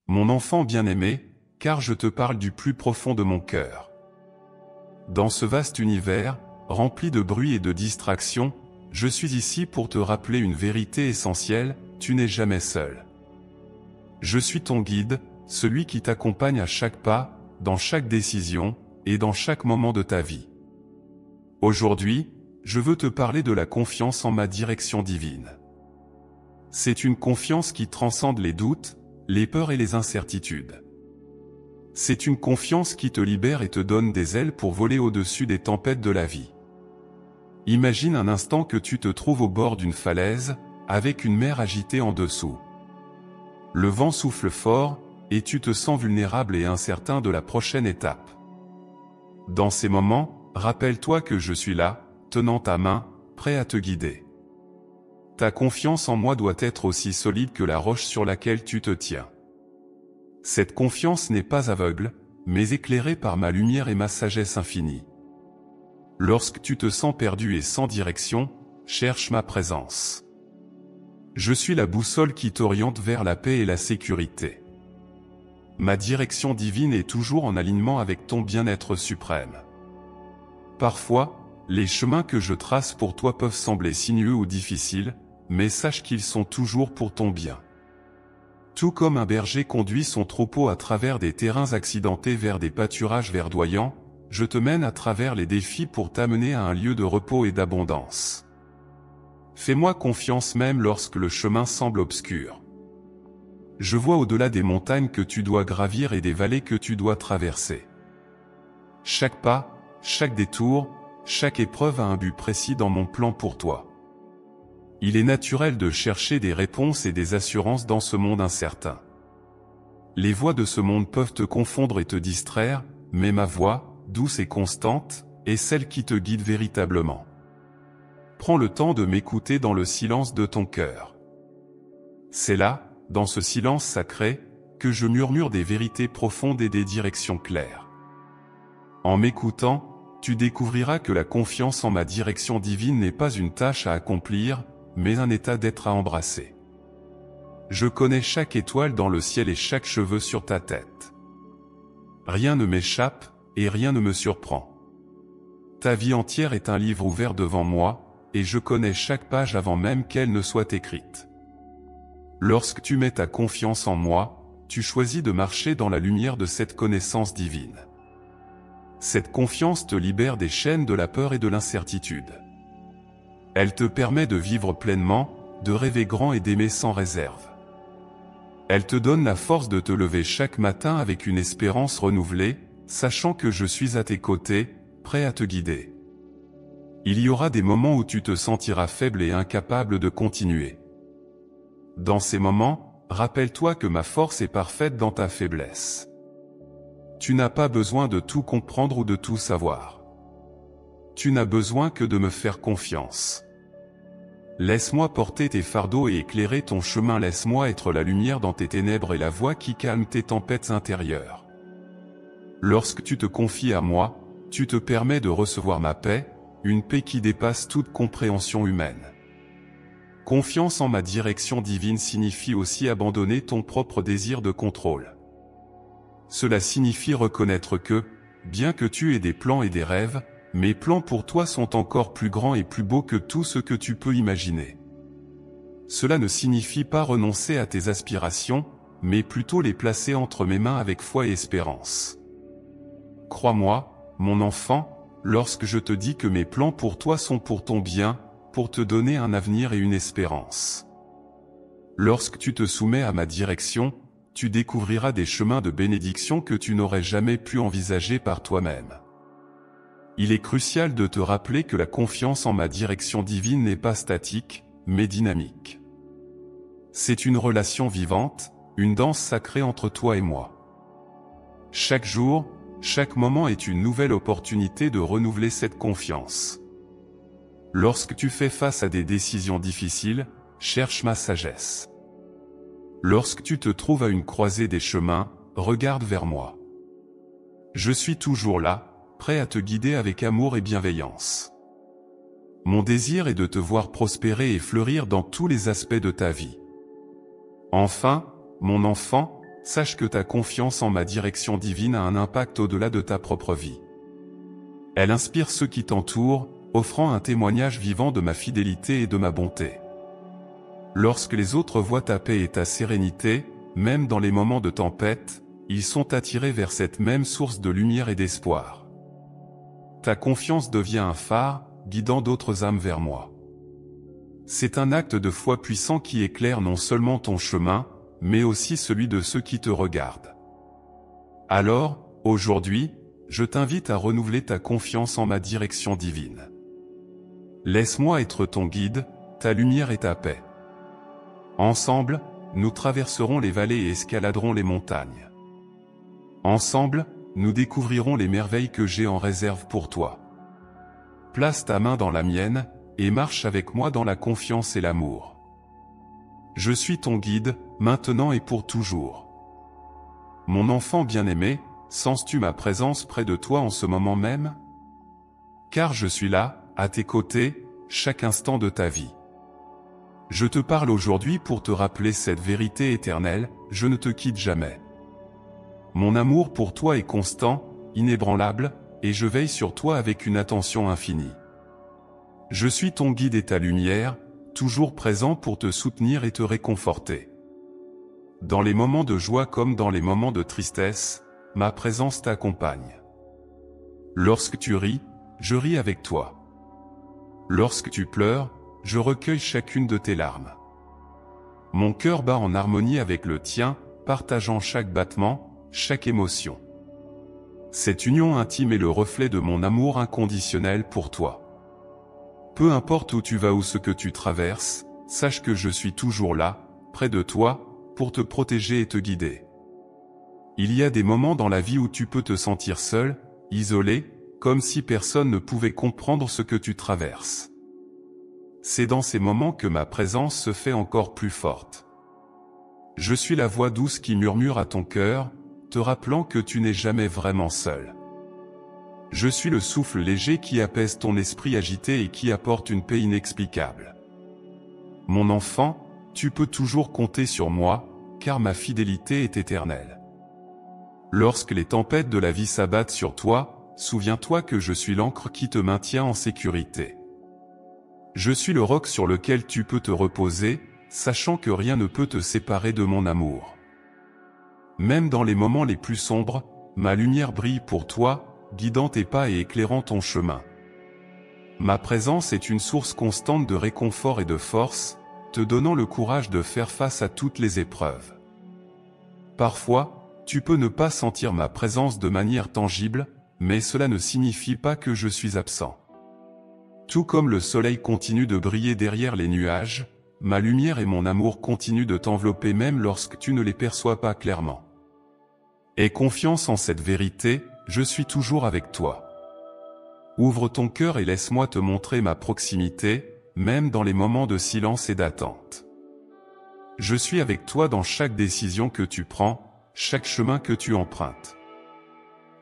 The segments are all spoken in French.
Mon enfant bien-aimé, car je te parle du plus profond de mon cœur. Dans ce vaste univers, rempli de bruit et de distractions, je suis ici pour te rappeler une vérité essentielle, tu n'es jamais seul. Je suis ton guide, celui qui t'accompagne à chaque pas, dans chaque décision, et dans chaque moment de ta vie. Aujourd'hui, je veux te parler de la confiance en ma direction divine. C'est une confiance qui transcende les doutes, les peurs et les incertitudes. C'est une confiance qui te libère et te donne des ailes pour voler au-dessus des tempêtes de la vie. Imagine un instant que tu te trouves au bord d'une falaise, avec une mer agitée en dessous. Le vent souffle fort, et tu te sens vulnérable et incertain de la prochaine étape. Dans ces moments, rappelle-toi que je suis là, tenant ta main, prêt à te guider. Ta confiance en moi doit être aussi solide que la roche sur laquelle tu te tiens. Cette confiance n'est pas aveugle, mais éclairée par ma lumière et ma sagesse infinie. Lorsque tu te sens perdu et sans direction, cherche ma présence. Je suis la boussole qui t'oriente vers la paix et la sécurité. Ma direction divine est toujours en alignement avec ton bien-être suprême. Parfois, les chemins que je trace pour toi peuvent sembler sinueux ou difficiles, mais sache qu'ils sont toujours pour ton bien. Tout comme un berger conduit son troupeau à travers des terrains accidentés vers des pâturages verdoyants, je te mène à travers les défis pour t'amener à un lieu de repos et d'abondance. Fais-moi confiance même lorsque le chemin semble obscur. Je vois au-delà des montagnes que tu dois gravir et des vallées que tu dois traverser. Chaque pas, chaque détour, chaque épreuve a un but précis dans mon plan pour toi. Il est naturel de chercher des réponses et des assurances dans ce monde incertain. Les voix de ce monde peuvent te confondre et te distraire, mais ma voix, douce et constante, est celle qui te guide véritablement. Prends le temps de m'écouter dans le silence de ton cœur. C'est là, dans ce silence sacré, que je murmure des vérités profondes et des directions claires. En m'écoutant, tu découvriras que la confiance en ma direction divine n'est pas une tâche à accomplir, mais un état d'être à embrasser. Je connais chaque étoile dans le ciel et chaque cheveu sur ta tête. Rien ne m'échappe, et rien ne me surprend. Ta vie entière est un livre ouvert devant moi, et je connais chaque page avant même qu'elle ne soit écrite. Lorsque tu mets ta confiance en moi, tu choisis de marcher dans la lumière de cette connaissance divine. Cette confiance te libère des chaînes de la peur et de l'incertitude. Elle te permet de vivre pleinement, de rêver grand et d'aimer sans réserve. Elle te donne la force de te lever chaque matin avec une espérance renouvelée, sachant que je suis à tes côtés, prêt à te guider. Il y aura des moments où tu te sentiras faible et incapable de continuer. Dans ces moments, rappelle-toi que ma force est parfaite dans ta faiblesse. Tu n'as pas besoin de tout comprendre ou de tout savoir. Tu n'as besoin que de me faire confiance. Laisse-moi porter tes fardeaux et éclairer ton chemin. Laisse-moi être la lumière dans tes ténèbres et la voix qui calme tes tempêtes intérieures. Lorsque tu te confies à moi, tu te permets de recevoir ma paix, une paix qui dépasse toute compréhension humaine. Confiance en ma direction divine signifie aussi abandonner ton propre désir de contrôle. Cela signifie reconnaître que, bien que tu aies des plans et des rêves, mes plans pour toi sont encore plus grands et plus beaux que tout ce que tu peux imaginer. Cela ne signifie pas renoncer à tes aspirations, mais plutôt les placer entre mes mains avec foi et espérance. Crois-moi, mon enfant, lorsque je te dis que mes plans pour toi sont pour ton bien, pour te donner un avenir et une espérance. Lorsque tu te soumets à ma direction, tu découvriras des chemins de bénédiction que tu n'aurais jamais pu envisager par toi-même. Il est crucial de te rappeler que la confiance en ma direction divine n'est pas statique, mais dynamique. C'est une relation vivante, une danse sacrée entre toi et moi. Chaque jour, chaque moment est une nouvelle opportunité de renouveler cette confiance. Lorsque tu fais face à des décisions difficiles, cherche ma sagesse. Lorsque tu te trouves à une croisée des chemins, regarde vers moi. Je suis toujours là, prêt à te guider avec amour et bienveillance. Mon désir est de te voir prospérer et fleurir dans tous les aspects de ta vie. Enfin, mon enfant, sache que ta confiance en ma direction divine a un impact au-delà de ta propre vie. Elle inspire ceux qui t'entourent, offrant un témoignage vivant de ma fidélité et de ma bonté. Lorsque les autres voient ta paix et ta sérénité, même dans les moments de tempête, ils sont attirés vers cette même source de lumière et d'espoir. Ta confiance devient un phare, guidant d'autres âmes vers moi. C'est un acte de foi puissant qui éclaire non seulement ton chemin, mais aussi celui de ceux qui te regardent. Alors, aujourd'hui, je t'invite à renouveler ta confiance en ma direction divine. Laisse-moi être ton guide, ta lumière et ta paix. Ensemble, nous traverserons les vallées et escaladerons les montagnes. Ensemble, nous découvrirons les merveilles que j'ai en réserve pour toi. Place ta main dans la mienne, et marche avec moi dans la confiance et l'amour. Je suis ton guide, maintenant et pour toujours. Mon enfant bien-aimé, sens-tu ma présence près de toi en ce moment même? Car je suis là, à tes côtés, chaque instant de ta vie. Je te parle aujourd'hui pour te rappeler cette vérité éternelle, je ne te quitte jamais. Mon amour pour toi est constant, inébranlable, et je veille sur toi avec une attention infinie. Je suis ton guide et ta lumière, toujours présent pour te soutenir et te réconforter. Dans les moments de joie comme dans les moments de tristesse, ma présence t'accompagne. Lorsque tu ris, je ris avec toi. Lorsque tu pleures, je recueille chacune de tes larmes. Mon cœur bat en harmonie avec le tien, partageant chaque battement, chaque émotion. Cette union intime est le reflet de mon amour inconditionnel pour toi. Peu importe où tu vas ou ce que tu traverses, sache que je suis toujours là, près de toi, pour te protéger et te guider. Il y a des moments dans la vie où tu peux te sentir seul, isolé, comme si personne ne pouvait comprendre ce que tu traverses. C'est dans ces moments que ma présence se fait encore plus forte. Je suis la voix douce qui murmure à ton cœur, te rappelant que tu n'es jamais vraiment seul. Je suis le souffle léger qui apaise ton esprit agité et qui apporte une paix inexplicable. Mon enfant, tu peux toujours compter sur moi, car ma fidélité est éternelle. Lorsque les tempêtes de la vie s'abattent sur toi, souviens-toi que je suis l'ancre qui te maintient en sécurité. Je suis le roc sur lequel tu peux te reposer, sachant que rien ne peut te séparer de mon amour. Même dans les moments les plus sombres, ma lumière brille pour toi, guidant tes pas et éclairant ton chemin. Ma présence est une source constante de réconfort et de force, te donnant le courage de faire face à toutes les épreuves. Parfois, tu peux ne pas sentir ma présence de manière tangible, mais cela ne signifie pas que je suis absent. Tout comme le soleil continue de briller derrière les nuages, ma lumière et mon amour continuent de t'envelopper même lorsque tu ne les perçois pas clairement. Aie confiance en cette vérité, je suis toujours avec toi. Ouvre ton cœur et laisse-moi te montrer ma proximité, même dans les moments de silence et d'attente. Je suis avec toi dans chaque décision que tu prends, chaque chemin que tu empruntes.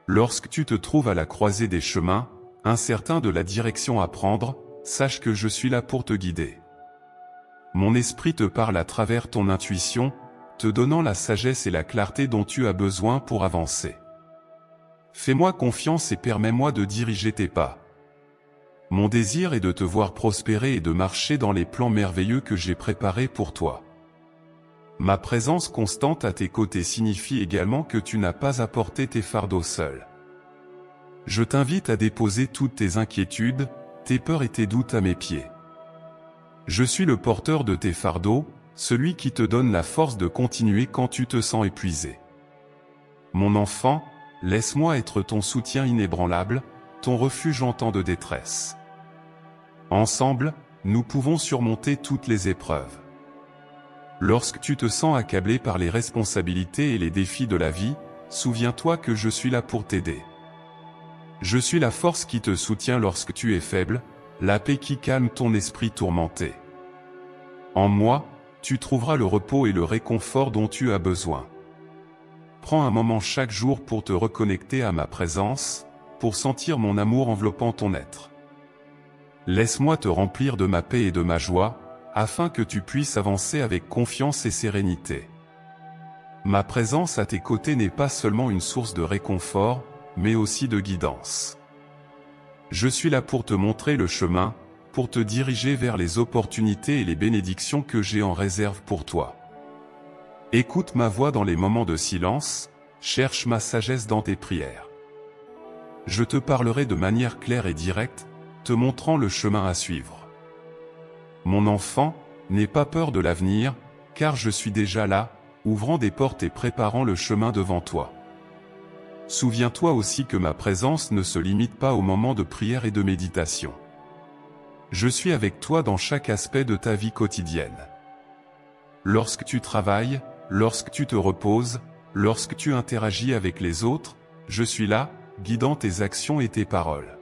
Lorsque tu te trouves à la croisée des chemins, incertain de la direction à prendre, sache que je suis là pour te guider. Mon esprit te parle à travers ton intuition, te donnant la sagesse et la clarté dont tu as besoin pour avancer. Fais-moi confiance et permets-moi de diriger tes pas. Mon désir est de te voir prospérer et de marcher dans les plans merveilleux que j'ai préparés pour toi. Ma présence constante à tes côtés signifie également que tu n'as pas à porter tes fardeaux seul. Je t'invite à déposer toutes tes inquiétudes, tes peurs et tes doutes à mes pieds. Je suis le porteur de tes fardeaux, celui qui te donne la force de continuer quand tu te sens épuisé. Mon enfant, laisse-moi être ton soutien inébranlable, ton refuge en temps de détresse. Ensemble, nous pouvons surmonter toutes les épreuves. Lorsque tu te sens accablé par les responsabilités et les défis de la vie, souviens-toi que je suis là pour t'aider. Je suis la force qui te soutient lorsque tu es faible, la paix qui calme ton esprit tourmenté. En moi, tu trouveras le repos et le réconfort dont tu as besoin. Prends un moment chaque jour pour te reconnecter à ma présence, pour sentir mon amour enveloppant ton être. Laisse-moi te remplir de ma paix et de ma joie, afin que tu puisses avancer avec confiance et sérénité. Ma présence à tes côtés n'est pas seulement une source de réconfort, mais aussi de guidance. Je suis là pour te montrer le chemin, pour te diriger vers les opportunités et les bénédictions que j'ai en réserve pour toi. Écoute ma voix dans les moments de silence, cherche ma sagesse dans tes prières. Je te parlerai de manière claire et directe, te montrant le chemin à suivre. Mon enfant, n'aie pas peur de l'avenir, car je suis déjà là, ouvrant des portes et préparant le chemin devant toi. Souviens-toi aussi que ma présence ne se limite pas aux moments de prière et de méditation. Je suis avec toi dans chaque aspect de ta vie quotidienne. Lorsque tu travailles, lorsque tu te reposes, lorsque tu interagis avec les autres, je suis là, guidant tes actions et tes paroles.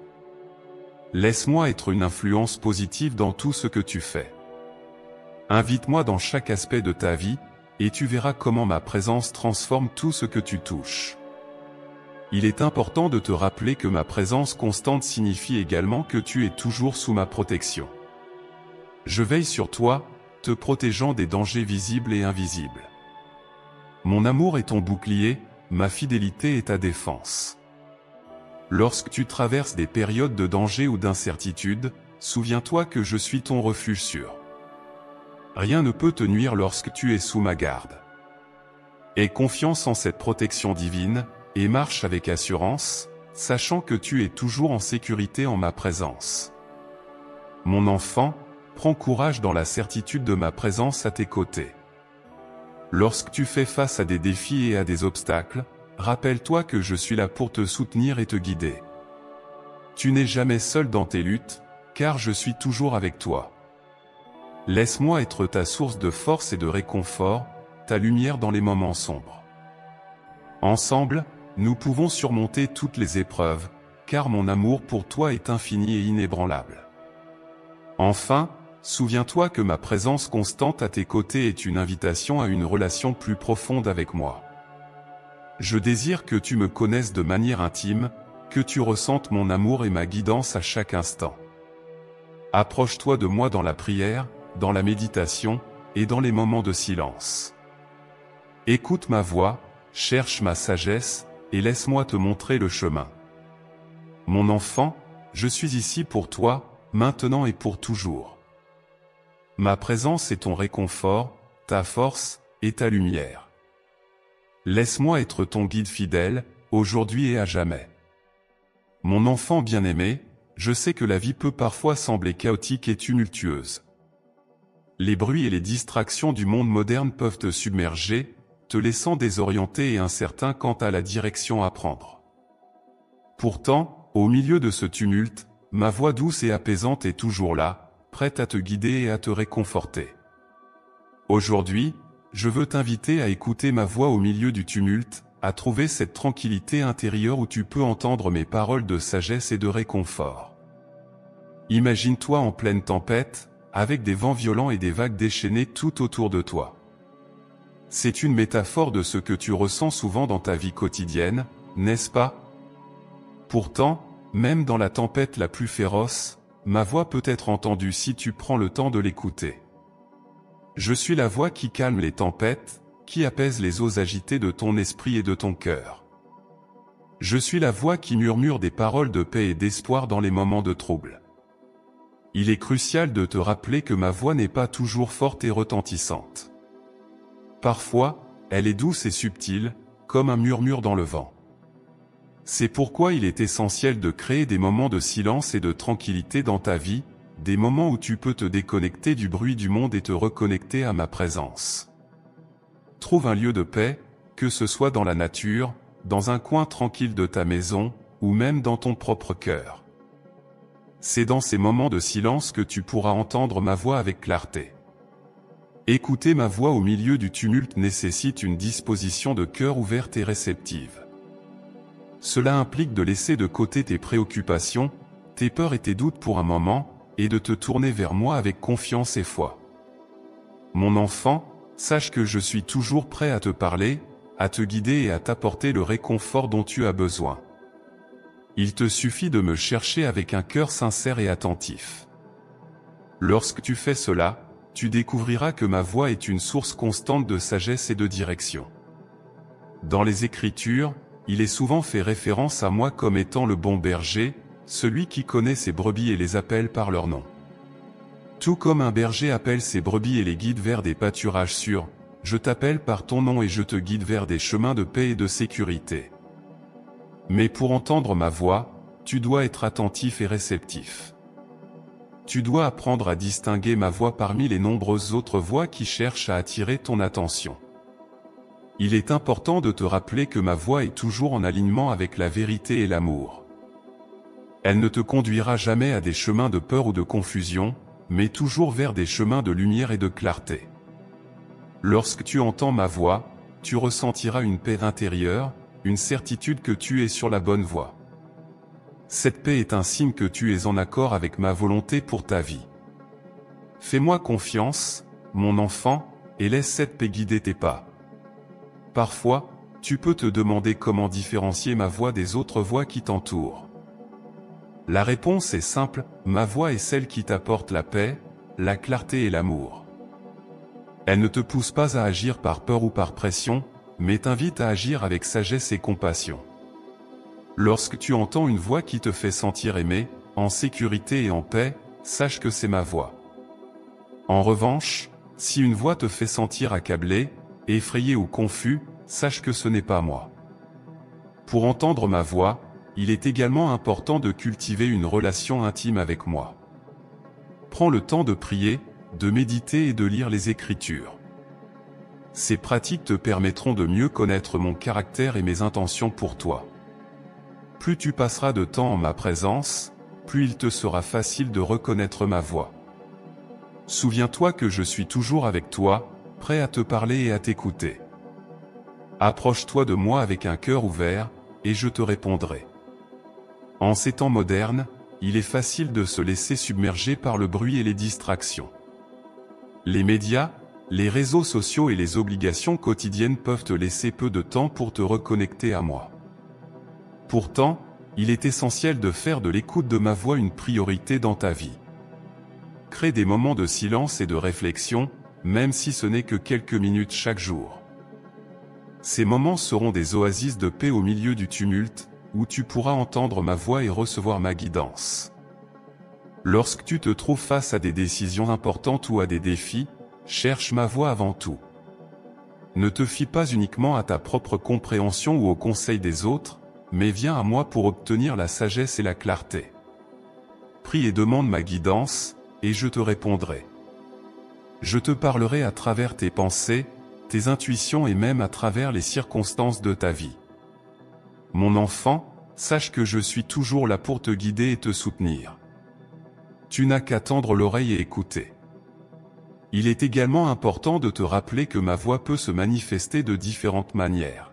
Laisse-moi être une influence positive dans tout ce que tu fais. Invite-moi dans chaque aspect de ta vie, et tu verras comment ma présence transforme tout ce que tu touches. Il est important de te rappeler que ma présence constante signifie également que tu es toujours sous ma protection. Je veille sur toi, te protégeant des dangers visibles et invisibles. Mon amour est ton bouclier, ma fidélité est ta défense. Lorsque tu traverses des périodes de danger ou d'incertitude, souviens-toi que je suis ton refuge sûr. Rien ne peut te nuire lorsque tu es sous ma garde. Aie confiance en cette protection divine, et marche avec assurance, sachant que tu es toujours en sécurité en ma présence. Mon enfant, prends courage dans la certitude de ma présence à tes côtés. Lorsque tu fais face à des défis et à des obstacles, rappelle-toi que je suis là pour te soutenir et te guider. Tu n'es jamais seul dans tes luttes, car je suis toujours avec toi. Laisse-moi être ta source de force et de réconfort, ta lumière dans les moments sombres. Ensemble, nous pouvons surmonter toutes les épreuves, car mon amour pour toi est infini et inébranlable. Enfin, souviens-toi que ma présence constante à tes côtés est une invitation à une relation plus profonde avec moi. Je désire que tu me connaisses de manière intime, que tu ressentes mon amour et ma guidance à chaque instant. Approche-toi de moi dans la prière, dans la méditation, et dans les moments de silence. Écoute ma voix, cherche ma sagesse, et laisse-moi te montrer le chemin. Mon enfant, je suis ici pour toi, maintenant et pour toujours. Ma présence est ton réconfort, ta force, et ta lumière. Laisse-moi être ton guide fidèle, aujourd'hui et à jamais. Mon enfant bien-aimé, je sais que la vie peut parfois sembler chaotique et tumultueuse. Les bruits et les distractions du monde moderne peuvent te submerger, te laissant désorienté et incertain quant à la direction à prendre. Pourtant, au milieu de ce tumulte, ma voix douce et apaisante est toujours là, prête à te guider et à te réconforter. Aujourd'hui, je veux t'inviter à écouter ma voix au milieu du tumulte, à trouver cette tranquillité intérieure où tu peux entendre mes paroles de sagesse et de réconfort. Imagine-toi en pleine tempête, avec des vents violents et des vagues déchaînées tout autour de toi. C'est une métaphore de ce que tu ressens souvent dans ta vie quotidienne, n'est-ce pas? Pourtant, même dans la tempête la plus féroce, ma voix peut être entendue si tu prends le temps de l'écouter. Je suis la voix qui calme les tempêtes, qui apaise les eaux agitées de ton esprit et de ton cœur. Je suis la voix qui murmure des paroles de paix et d'espoir dans les moments de trouble. Il est crucial de te rappeler que ma voix n'est pas toujours forte et retentissante. Parfois, elle est douce et subtile, comme un murmure dans le vent. C'est pourquoi il est essentiel de créer des moments de silence et de tranquillité dans ta vie, des moments où tu peux te déconnecter du bruit du monde et te reconnecter à ma présence. Trouve un lieu de paix, que ce soit dans la nature, dans un coin tranquille de ta maison, ou même dans ton propre cœur. C'est dans ces moments de silence que tu pourras entendre ma voix avec clarté. Écouter ma voix au milieu du tumulte nécessite une disposition de cœur ouverte et réceptive. Cela implique de laisser de côté tes préoccupations, tes peurs et tes doutes pour un moment, et de te tourner vers moi avec confiance et foi. Mon enfant, sache que je suis toujours prêt à te parler, à te guider et à t'apporter le réconfort dont tu as besoin. Il te suffit de me chercher avec un cœur sincère et attentif. Lorsque tu fais cela, tu découvriras que ma voix est une source constante de sagesse et de direction. Dans les Écritures, il est souvent fait référence à moi comme étant le bon berger, celui qui connaît ses brebis et les appelle par leur nom. Tout comme un berger appelle ses brebis et les guide vers des pâturages sûrs, je t'appelle par ton nom et je te guide vers des chemins de paix et de sécurité. Mais pour entendre ma voix, tu dois être attentif et réceptif. Tu dois apprendre à distinguer ma voix parmi les nombreuses autres voix qui cherchent à attirer ton attention. Il est important de te rappeler que ma voix est toujours en alignement avec la vérité et l'amour. Elle ne te conduira jamais à des chemins de peur ou de confusion, mais toujours vers des chemins de lumière et de clarté. Lorsque tu entends ma voix, tu ressentiras une paix intérieure, une certitude que tu es sur la bonne voie. Cette paix est un signe que tu es en accord avec ma volonté pour ta vie. Fais-moi confiance, mon enfant, et laisse cette paix guider tes pas. Parfois, tu peux te demander comment différencier ma voix des autres voix qui t'entourent. La réponse est simple, ma voix est celle qui t'apporte la paix, la clarté et l'amour. Elle ne te pousse pas à agir par peur ou par pression, mais t'invite à agir avec sagesse et compassion. Lorsque tu entends une voix qui te fait sentir aimé, en sécurité et en paix, sache que c'est ma voix. En revanche, si une voix te fait sentir accablé, effrayé ou confus, sache que ce n'est pas moi. Pour entendre ma voix, il est également important de cultiver une relation intime avec moi. Prends le temps de prier, de méditer et de lire les Écritures. Ces pratiques te permettront de mieux connaître mon caractère et mes intentions pour toi. Plus tu passeras de temps en ma présence, plus il te sera facile de reconnaître ma voix. Souviens-toi que je suis toujours avec toi, prêt à te parler et à t'écouter. Approche-toi de moi avec un cœur ouvert, et je te répondrai. En ces temps modernes, il est facile de se laisser submerger par le bruit et les distractions. Les médias, les réseaux sociaux et les obligations quotidiennes peuvent te laisser peu de temps pour te reconnecter à moi. Pourtant, il est essentiel de faire de l'écoute de ma voix une priorité dans ta vie. Crée des moments de silence et de réflexion, même si ce n'est que quelques minutes chaque jour. Ces moments seront des oasis de paix au milieu du tumulte, où tu pourras entendre ma voix et recevoir ma guidance. Lorsque tu te trouves face à des décisions importantes ou à des défis, cherche ma voix avant tout. Ne te fie pas uniquement à ta propre compréhension ou aux conseils des autres, mais viens à moi pour obtenir la sagesse et la clarté. Prie et demande ma guidance, et je te répondrai. Je te parlerai à travers tes pensées, tes intuitions et même à travers les circonstances de ta vie. Mon enfant, sache que je suis toujours là pour te guider et te soutenir. Tu n'as qu'à tendre l'oreille et écouter. Il est également important de te rappeler que ma voix peut se manifester de différentes manières.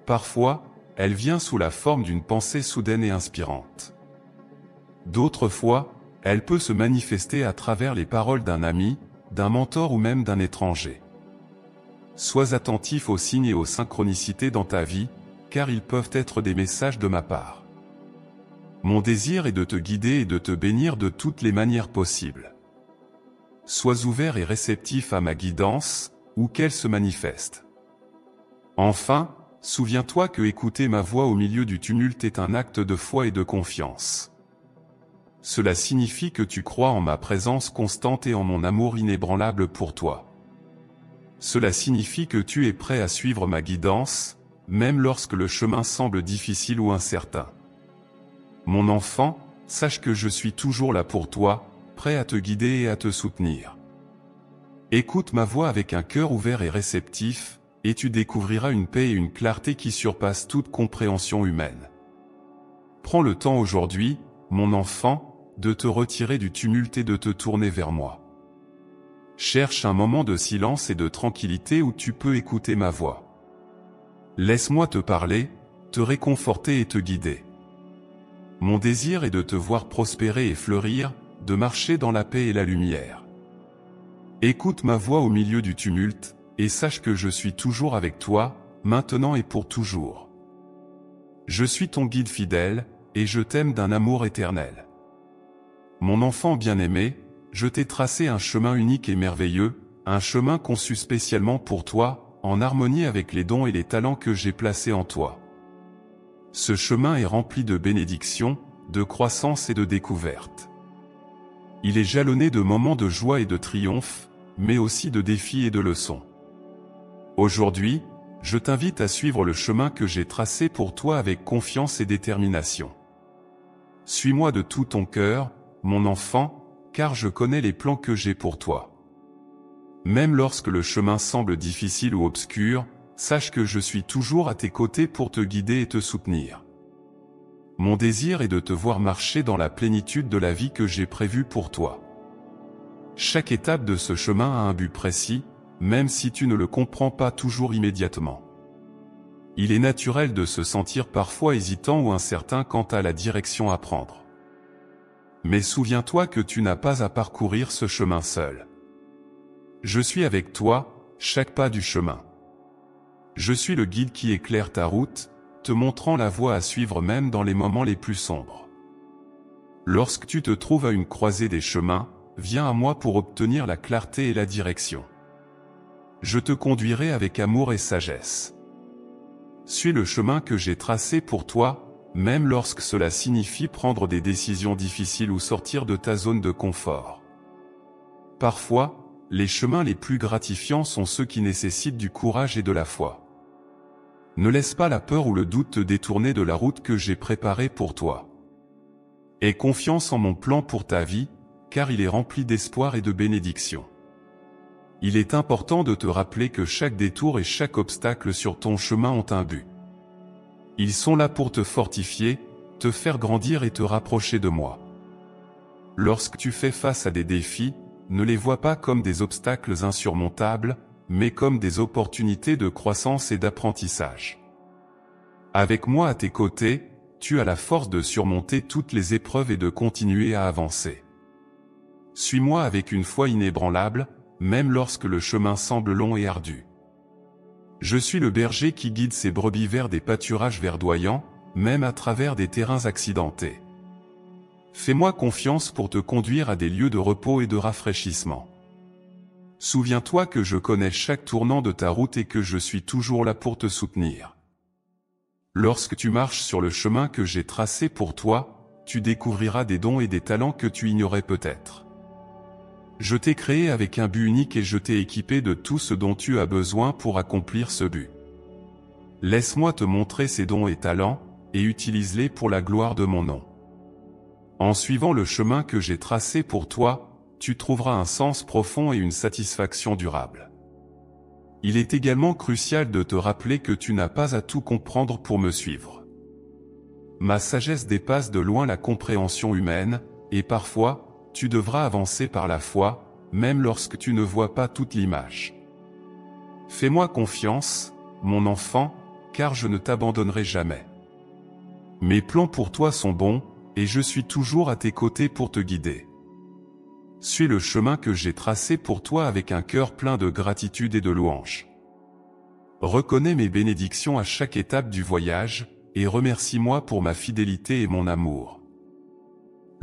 Parfois, elle vient sous la forme d'une pensée soudaine et inspirante. D'autres fois, elle peut se manifester à travers les paroles d'un ami, d'un mentor ou même d'un étranger. Sois attentif aux signes et aux synchronicités dans ta vie, car ils peuvent être des messages de ma part. Mon désir est de te guider et de te bénir de toutes les manières possibles. Sois ouvert et réceptif à ma guidance, où qu'elle se manifeste. Enfin, souviens-toi que écouter ma voix au milieu du tumulte est un acte de foi et de confiance. Cela signifie que tu crois en ma présence constante et en mon amour inébranlable pour toi. Cela signifie que tu es prêt à suivre ma guidance, même lorsque le chemin semble difficile ou incertain. Mon enfant, sache que je suis toujours là pour toi, prêt à te guider et à te soutenir. Écoute ma voix avec un cœur ouvert et réceptif, et tu découvriras une paix et une clarté qui surpassent toute compréhension humaine. Prends le temps aujourd'hui, mon enfant, de te retirer du tumulte et de te tourner vers moi. Cherche un moment de silence et de tranquillité où tu peux écouter ma voix. Laisse-moi te parler, te réconforter et te guider. Mon désir est de te voir prospérer et fleurir, de marcher dans la paix et la lumière. Écoute ma voix au milieu du tumulte, et sache que je suis toujours avec toi, maintenant et pour toujours. Je suis ton guide fidèle, et je t'aime d'un amour éternel. Mon enfant bien-aimé, je t'ai tracé un chemin unique et merveilleux, un chemin conçu spécialement pour toi, en harmonie avec les dons et les talents que j'ai placés en toi. Ce chemin est rempli de bénédictions, de croissance et de découvertes. Il est jalonné de moments de joie et de triomphe, mais aussi de défis et de leçons. Aujourd'hui, je t'invite à suivre le chemin que j'ai tracé pour toi avec confiance et détermination. Suis-moi de tout ton cœur, mon enfant, car je connais les plans que j'ai pour toi. Même lorsque le chemin semble difficile ou obscur, sache que je suis toujours à tes côtés pour te guider et te soutenir. Mon désir est de te voir marcher dans la plénitude de la vie que j'ai prévue pour toi. Chaque étape de ce chemin a un but précis, même si tu ne le comprends pas toujours immédiatement. Il est naturel de se sentir parfois hésitant ou incertain quant à la direction à prendre. Mais souviens-toi que tu n'as pas à parcourir ce chemin seul. Je suis avec toi, chaque pas du chemin. Je suis le guide qui éclaire ta route, te montrant la voie à suivre même dans les moments les plus sombres. Lorsque tu te trouves à une croisée des chemins, viens à moi pour obtenir la clarté et la direction. Je te conduirai avec amour et sagesse. Suis le chemin que j'ai tracé pour toi, même lorsque cela signifie prendre des décisions difficiles ou sortir de ta zone de confort. Parfois, les chemins les plus gratifiants sont ceux qui nécessitent du courage et de la foi. Ne laisse pas la peur ou le doute te détourner de la route que j'ai préparée pour toi. Aie confiance en mon plan pour ta vie, car il est rempli d'espoir et de bénédictions. Il est important de te rappeler que chaque détour et chaque obstacle sur ton chemin ont un but. Ils sont là pour te fortifier, te faire grandir et te rapprocher de moi. Lorsque tu fais face à des défis, ne les vois pas comme des obstacles insurmontables, mais comme des opportunités de croissance et d'apprentissage. Avec moi à tes côtés, tu as la force de surmonter toutes les épreuves et de continuer à avancer. Suis-moi avec une foi inébranlable, même lorsque le chemin semble long et ardu. Je suis le berger qui guide ses brebis vers des pâturages verdoyants, même à travers des terrains accidentés. Fais-moi confiance pour te conduire à des lieux de repos et de rafraîchissement. Souviens-toi que je connais chaque tournant de ta route et que je suis toujours là pour te soutenir. Lorsque tu marches sur le chemin que j'ai tracé pour toi, tu découvriras des dons et des talents que tu ignorais peut-être. Je t'ai créé avec un but unique et je t'ai équipé de tout ce dont tu as besoin pour accomplir ce but. Laisse-moi te montrer ces dons et talents, et utilise-les pour la gloire de mon nom. En suivant le chemin que j'ai tracé pour toi, tu trouveras un sens profond et une satisfaction durable. Il est également crucial de te rappeler que tu n'as pas à tout comprendre pour me suivre. Ma sagesse dépasse de loin la compréhension humaine, et parfois, tu devras avancer par la foi, même lorsque tu ne vois pas toute l'image. Fais-moi confiance, mon enfant, car je ne t'abandonnerai jamais. Mes plans pour toi sont bons, et je suis toujours à tes côtés pour te guider. Suis le chemin que j'ai tracé pour toi avec un cœur plein de gratitude et de louange. Reconnais mes bénédictions à chaque étape du voyage, et remercie-moi pour ma fidélité et mon amour.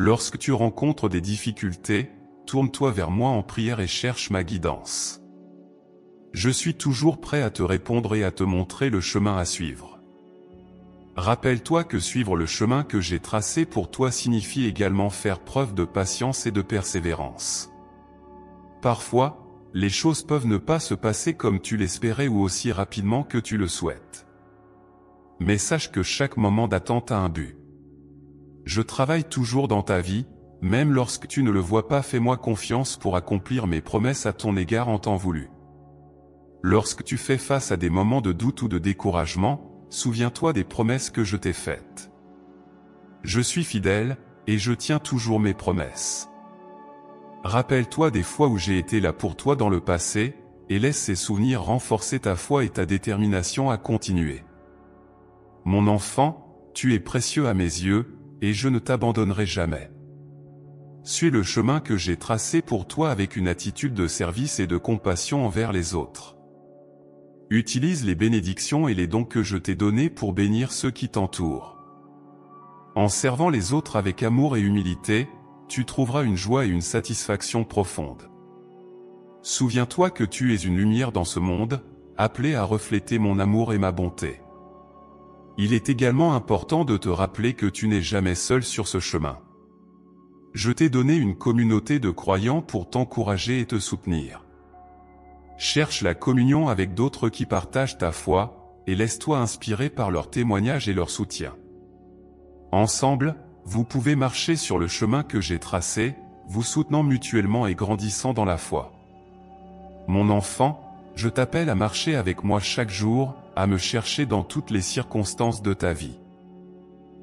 Lorsque tu rencontres des difficultés, tourne-toi vers moi en prière et cherche ma guidance. Je suis toujours prêt à te répondre et à te montrer le chemin à suivre. Rappelle-toi que suivre le chemin que j'ai tracé pour toi signifie également faire preuve de patience et de persévérance. Parfois, les choses peuvent ne pas se passer comme tu l'espérais ou aussi rapidement que tu le souhaites. Mais sache que chaque moment d'attente a un but. Je travaille toujours dans ta vie, même lorsque tu ne le vois pas. Fais-moi confiance pour accomplir mes promesses à ton égard en temps voulu. Lorsque tu fais face à des moments de doute ou de découragement, souviens-toi des promesses que je t'ai faites. Je suis fidèle, et je tiens toujours mes promesses. Rappelle-toi des fois où j'ai été là pour toi dans le passé, et laisse ces souvenirs renforcer ta foi et ta détermination à continuer. Mon enfant, tu es précieux à mes yeux, et je ne t'abandonnerai jamais. Suis le chemin que j'ai tracé pour toi avec une attitude de service et de compassion envers les autres. Utilise les bénédictions et les dons que je t'ai donnés pour bénir ceux qui t'entourent. En servant les autres avec amour et humilité, tu trouveras une joie et une satisfaction profonde. Souviens-toi que tu es une lumière dans ce monde, appelé à refléter mon amour et ma bonté. Il est également important de te rappeler que tu n'es jamais seul sur ce chemin. Je t'ai donné une communauté de croyants pour t'encourager et te soutenir. Cherche la communion avec d'autres qui partagent ta foi, et laisse-toi inspirer par leurs témoignages et leur soutien. Ensemble, vous pouvez marcher sur le chemin que j'ai tracé, vous soutenant mutuellement et grandissant dans la foi. Mon enfant, je t'appelle à marcher avec moi chaque jour, à me chercher dans toutes les circonstances de ta vie.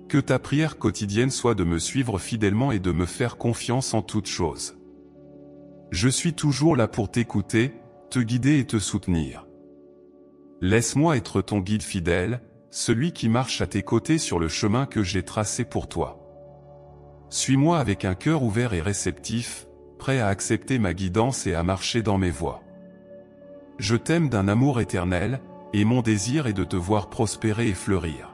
Que ta prière quotidienne soit de me suivre fidèlement et de me faire confiance en toutes choses. Je suis toujours là pour t'écouter, te guider et te soutenir. Laisse-moi être ton guide fidèle, celui qui marche à tes côtés sur le chemin que j'ai tracé pour toi. Suis-moi avec un cœur ouvert et réceptif, prêt à accepter ma guidance et à marcher dans mes voies. Je t'aime d'un amour éternel, et mon désir est de te voir prospérer et fleurir.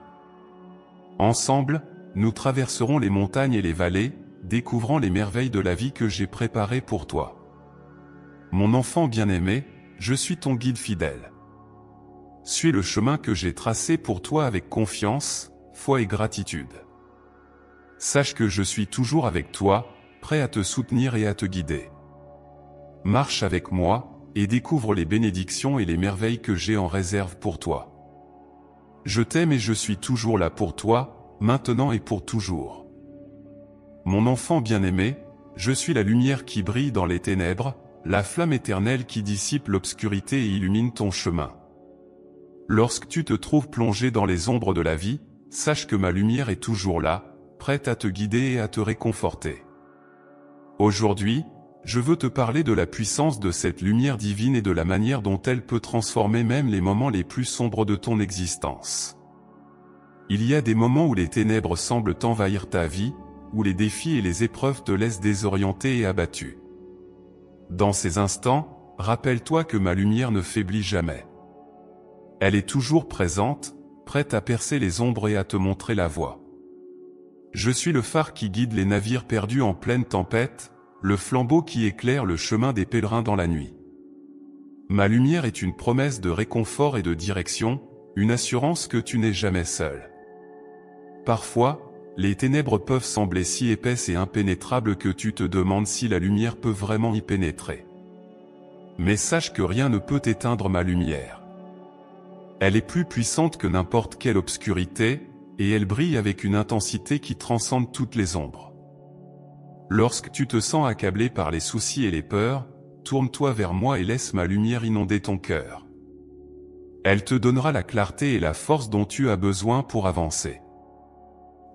Ensemble, nous traverserons les montagnes et les vallées, découvrant les merveilles de la vie que j'ai préparées pour toi. Mon enfant bien-aimé, je suis ton guide fidèle. Suis le chemin que j'ai tracé pour toi avec confiance, foi et gratitude. Sache que je suis toujours avec toi, prêt à te soutenir et à te guider. Marche avec moi, et découvre les bénédictions et les merveilles que j'ai en réserve pour toi. Je t'aime et je suis toujours là pour toi, maintenant et pour toujours. Mon enfant bien-aimé, je suis la lumière qui brille dans les ténèbres, la flamme éternelle qui dissipe l'obscurité et illumine ton chemin. Lorsque tu te trouves plongé dans les ombres de la vie, sache que ma lumière est toujours là, prête à te guider et à te réconforter. Aujourd'hui, je veux te parler de la puissance de cette lumière divine et de la manière dont elle peut transformer même les moments les plus sombres de ton existence. Il y a des moments où les ténèbres semblent envahir ta vie, où les défis et les épreuves te laissent désorienté et abattu. Dans ces instants, rappelle-toi que ma lumière ne faiblit jamais. Elle est toujours présente, prête à percer les ombres et à te montrer la voie. Je suis le phare qui guide les navires perdus en pleine tempête, le flambeau qui éclaire le chemin des pèlerins dans la nuit. Ma lumière est une promesse de réconfort et de direction, une assurance que tu n'es jamais seul. Parfois, les ténèbres peuvent sembler si épaisses et impénétrables que tu te demandes si la lumière peut vraiment y pénétrer. Mais sache que rien ne peut éteindre ma lumière. Elle est plus puissante que n'importe quelle obscurité, et elle brille avec une intensité qui transcende toutes les ombres. Lorsque tu te sens accablé par les soucis et les peurs, tourne-toi vers moi et laisse ma lumière inonder ton cœur. Elle te donnera la clarté et la force dont tu as besoin pour avancer.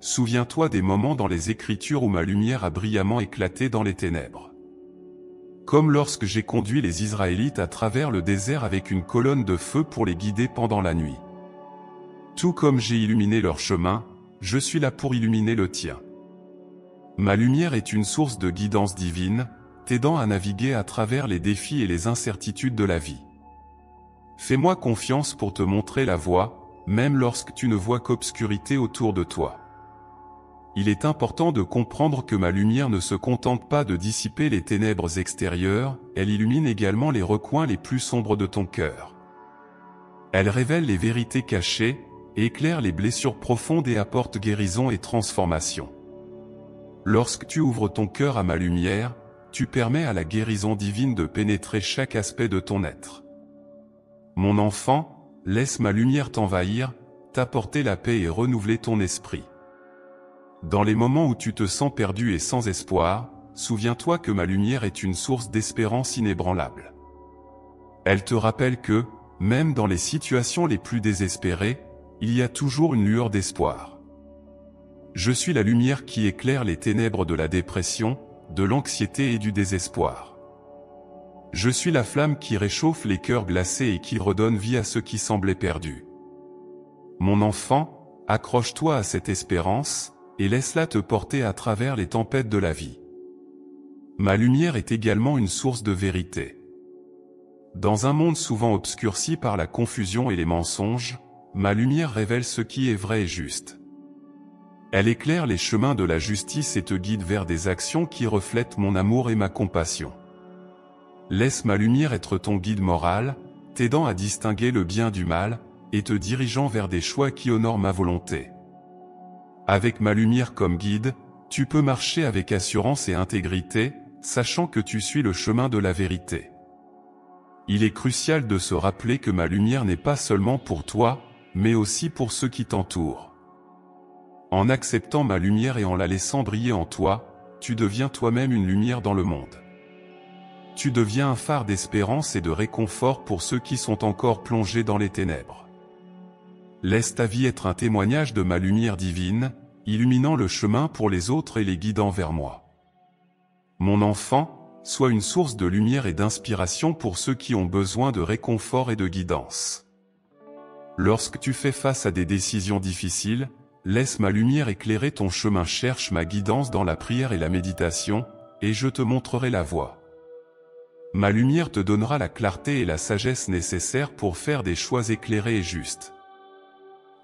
Souviens-toi des moments dans les Écritures où ma lumière a brillamment éclaté dans les ténèbres. Comme lorsque j'ai conduit les Israélites à travers le désert avec une colonne de feu pour les guider pendant la nuit. Tout comme j'ai illuminé leur chemin, je suis là pour illuminer le tien. Ma lumière est une source de guidance divine, t'aidant à naviguer à travers les défis et les incertitudes de la vie. Fais-moi confiance pour te montrer la voie, même lorsque tu ne vois qu'obscurité autour de toi. Il est important de comprendre que ma lumière ne se contente pas de dissiper les ténèbres extérieures, elle illumine également les recoins les plus sombres de ton cœur. Elle révèle les vérités cachées, éclaire les blessures profondes et apporte guérison et transformation. Lorsque tu ouvres ton cœur à ma lumière, tu permets à la guérison divine de pénétrer chaque aspect de ton être. Mon enfant, laisse ma lumière t'envahir, t'apporter la paix et renouveler ton esprit. Dans les moments où tu te sens perdu et sans espoir, souviens-toi que ma lumière est une source d'espérance inébranlable. Elle te rappelle que, même dans les situations les plus désespérées, il y a toujours une lueur d'espoir. Je suis la lumière qui éclaire les ténèbres de la dépression, de l'anxiété et du désespoir. Je suis la flamme qui réchauffe les cœurs glacés et qui redonne vie à ceux qui semblaient perdus. Mon enfant, accroche-toi à cette espérance, et laisse-la te porter à travers les tempêtes de la vie. Ma lumière est également une source de vérité. Dans un monde souvent obscurci par la confusion et les mensonges, ma lumière révèle ce qui est vrai et juste. Elle éclaire les chemins de la justice et te guide vers des actions qui reflètent mon amour et ma compassion. Laisse ma lumière être ton guide moral, t'aidant à distinguer le bien du mal, et te dirigeant vers des choix qui honorent ma volonté. Avec ma lumière comme guide, tu peux marcher avec assurance et intégrité, sachant que tu suis le chemin de la vérité. Il est crucial de se rappeler que ma lumière n'est pas seulement pour toi, mais aussi pour ceux qui t'entourent. En acceptant ma lumière et en la laissant briller en toi, tu deviens toi-même une lumière dans le monde. Tu deviens un phare d'espérance et de réconfort pour ceux qui sont encore plongés dans les ténèbres. Laisse ta vie être un témoignage de ma lumière divine, illuminant le chemin pour les autres et les guidant vers moi. Mon enfant, sois une source de lumière et d'inspiration pour ceux qui ont besoin de réconfort et de guidance. Lorsque tu fais face à des décisions difficiles, laisse ma lumière éclairer ton chemin. Cherche ma guidance dans la prière et la méditation, et je te montrerai la voie. Ma lumière te donnera la clarté et la sagesse nécessaires pour faire des choix éclairés et justes.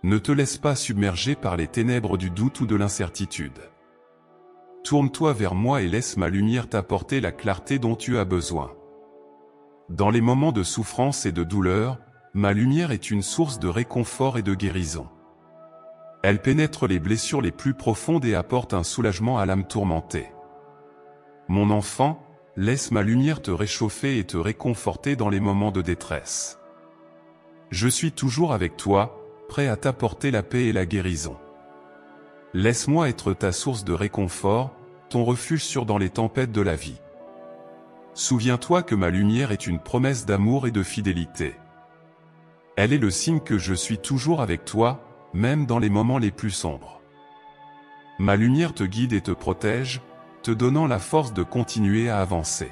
Ne te laisse pas submerger par les ténèbres du doute ou de l'incertitude. Tourne-toi vers moi et laisse ma lumière t'apporter la clarté dont tu as besoin. Dans les moments de souffrance et de douleur, ma lumière est une source de réconfort et de guérison. Elle pénètre les blessures les plus profondes et apporte un soulagement à l'âme tourmentée. Mon enfant, laisse ma lumière te réchauffer et te réconforter dans les moments de détresse. Je suis toujours avec toi, prêt à t'apporter la paix et la guérison. Laisse-moi être ta source de réconfort, ton refuge sûr dans les tempêtes de la vie. Souviens-toi que ma lumière est une promesse d'amour et de fidélité. Elle est le signe que je suis toujours avec toi, même dans les moments les plus sombres. Ma lumière te guide et te protège, te donnant la force de continuer à avancer.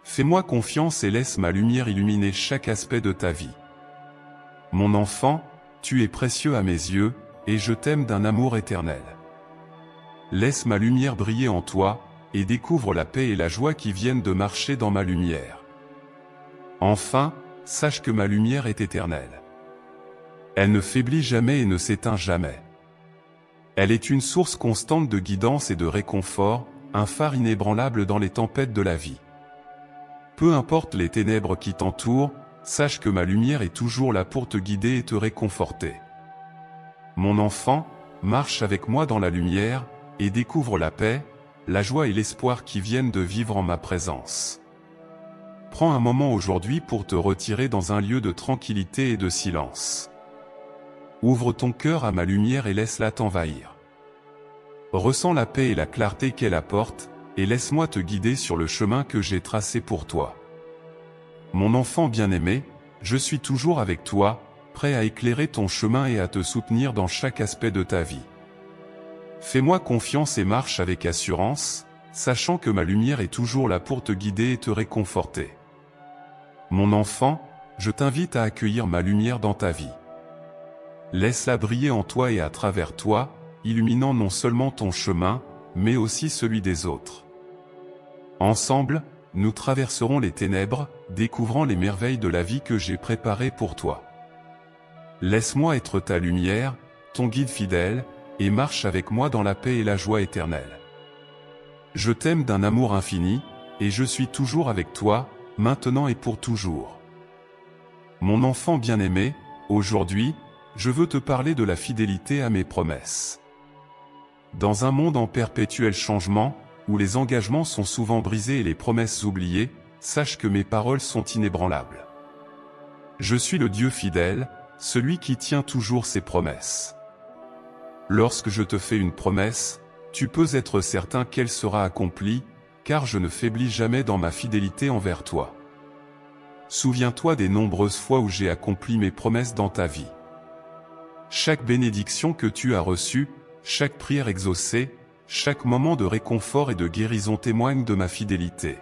Fais-moi confiance et laisse ma lumière illuminer chaque aspect de ta vie. Mon enfant, tu es précieux à mes yeux, et je t'aime d'un amour éternel. Laisse ma lumière briller en toi, et découvre la paix et la joie qui viennent de marcher dans ma lumière. Enfin, sache que ma lumière est éternelle. Elle ne faiblit jamais et ne s'éteint jamais. Elle est une source constante de guidance et de réconfort, un phare inébranlable dans les tempêtes de la vie. Peu importe les ténèbres qui t'entourent, sache que ma lumière est toujours là pour te guider et te réconforter. Mon enfant, marche avec moi dans la lumière, et découvre la paix, la joie et l'espoir qui viennent de vivre en ma présence. Prends un moment aujourd'hui pour te retirer dans un lieu de tranquillité et de silence. Ouvre ton cœur à ma lumière et laisse-la t'envahir. Ressens la paix et la clarté qu'elle apporte, et laisse-moi te guider sur le chemin que j'ai tracé pour toi. Mon enfant bien-aimé, je suis toujours avec toi, prêt à éclairer ton chemin et à te soutenir dans chaque aspect de ta vie. Fais-moi confiance et marche avec assurance, sachant que ma lumière est toujours là pour te guider et te réconforter. Mon enfant, je t'invite à accueillir ma lumière dans ta vie. Laisse-la briller en toi et à travers toi, illuminant non seulement ton chemin, mais aussi celui des autres. Ensemble, nous traverserons les ténèbres, découvrant les merveilles de la vie que j'ai préparées pour toi. Laisse-moi être ta lumière, ton guide fidèle, et marche avec moi dans la paix et la joie éternelle. Je t'aime d'un amour infini, et je suis toujours avec toi, maintenant et pour toujours. Mon enfant bien-aimé, aujourd'hui, je veux te parler de la fidélité à mes promesses. Dans un monde en perpétuel changement, où les engagements sont souvent brisés et les promesses oubliées, sache que mes paroles sont inébranlables. Je suis le Dieu fidèle, celui qui tient toujours ses promesses. Lorsque je te fais une promesse, tu peux être certain qu'elle sera accomplie, car je ne faiblis jamais dans ma fidélité envers toi. Souviens-toi des nombreuses fois où j'ai accompli mes promesses dans ta vie. Chaque bénédiction que tu as reçue, chaque prière exaucée, chaque moment de réconfort et de guérison témoigne de ma fidélité.